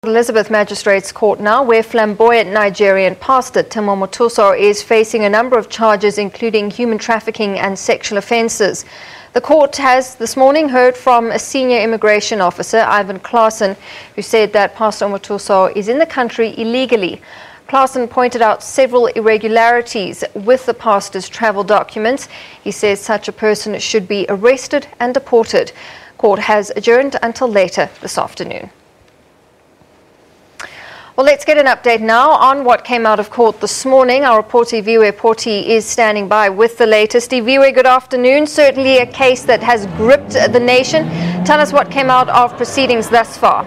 Elizabeth Magistrate's Court now, where flamboyant Nigerian Pastor Omotoso is facing a number of charges including human trafficking and sexual offences. The court has this morning heard from a senior immigration officer, Ivan Claassen, who said that Pastor Omotoso is in the country illegally. Claassen pointed out several irregularities with the pastor's travel documents. He says such a person should be arrested and deported. Court has adjourned until later this afternoon. Well, let's get an update now on what came out of court this morning. Our reporter, Iviwe Porti, is standing by with the latest. Iviwe, good afternoon. Certainly a case that has gripped the nation. Tell us what came out of proceedings thus far.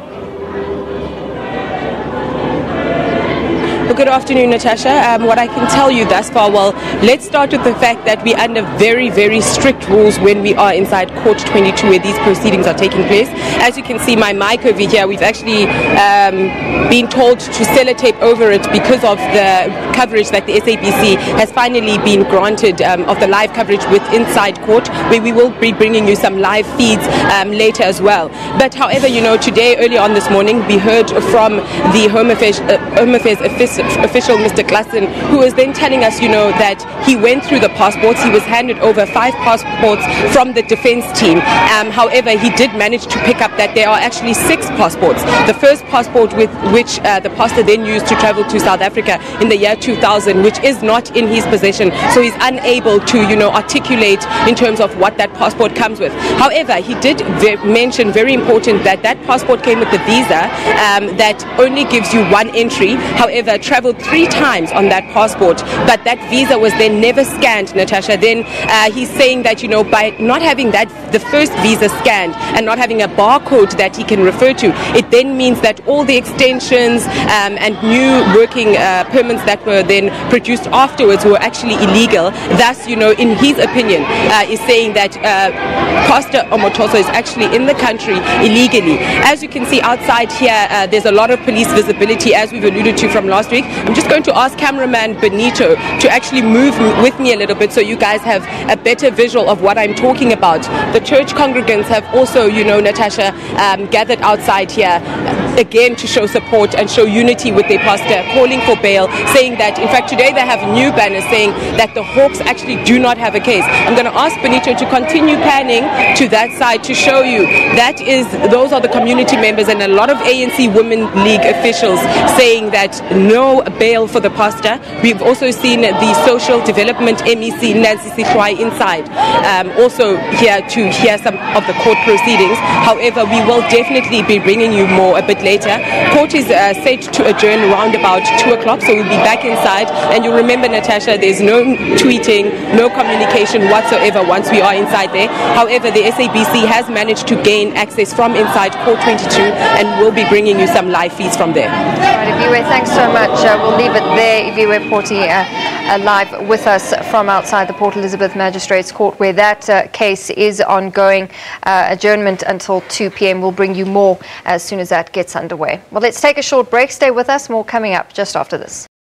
Well, good afternoon, Natasha. What I can tell you thus far, well, let's start with the fact that we're under very, very strict rules when we are inside Court 22 where these proceedings are taking place. As you can see, my mic over here, we've actually been told to sellotape over it because of the coverage that the SABC has finally been granted of the live coverage with inside court, where we will be bringing you some live feeds later as well. But however, you know, today, early on this morning, we heard from the Home Affairs official, Mr. Claassen, who was then telling us, you know, that he went through the passports. He was handed over 5 passports from the defense team. However, he did manage to pick up that there are actually 6 passports. The first passport with which the pastor then used to travel to South Africa in the year 2000, which is not in his possession. So he's unable to, you know, articulate in terms of what that passport comes with. However, he did mention, very important, that that passport came with the visa that only gives you 1 entry. However, traveled 3 times on that passport, but that visa was then never scanned, Natasha. Then he's saying that, you know, by not having the first visa scanned and not having a barcode that he can refer to, it then means that all the extensions and new working permits that were then produced afterwards were actually illegal. Thus, you know, in his opinion, is saying that Pastor Omotoso is actually in the country illegally. As you can see outside here, there's a lot of police visibility, as we've alluded to from last week. I'm just going to ask cameraman Benito to actually move with me a little bit so you guys have a better visual of what I'm talking about. The church congregants have also, you know, Natasha, gathered outside here again to show support and show unity with their pastor, calling for bail, saying that, in fact, today they have new banners saying that the Hawks actually do not have a case. I'm going to ask Benito to continue panning to that side to show you those are the community members and a lot of ANC Women League officials saying that no bail for the pastor. We've also seen the Social Development MEC Nancy Sihlwai inside, also here to hear some of the court proceedings. However, we will definitely be bringing you more a bit later. Court is set to adjourn around about 2 o'clock, so we'll be back inside. And you'll remember, Natasha, there's no tweeting, no communication whatsoever once we are inside there. However, the SABC has managed to gain access from inside Court 22 and we'll be bringing you some live feeds from there. All right, Iviwe, thanks so much. We'll leave it there. Iviwe Porti live with us from outside the Port Elizabeth Magistrate's Court, where that case is ongoing. Adjournment until 2 p.m. We'll bring you more as soon as that gets underway. Well, let's take a short break. Stay with us. More coming up just after this.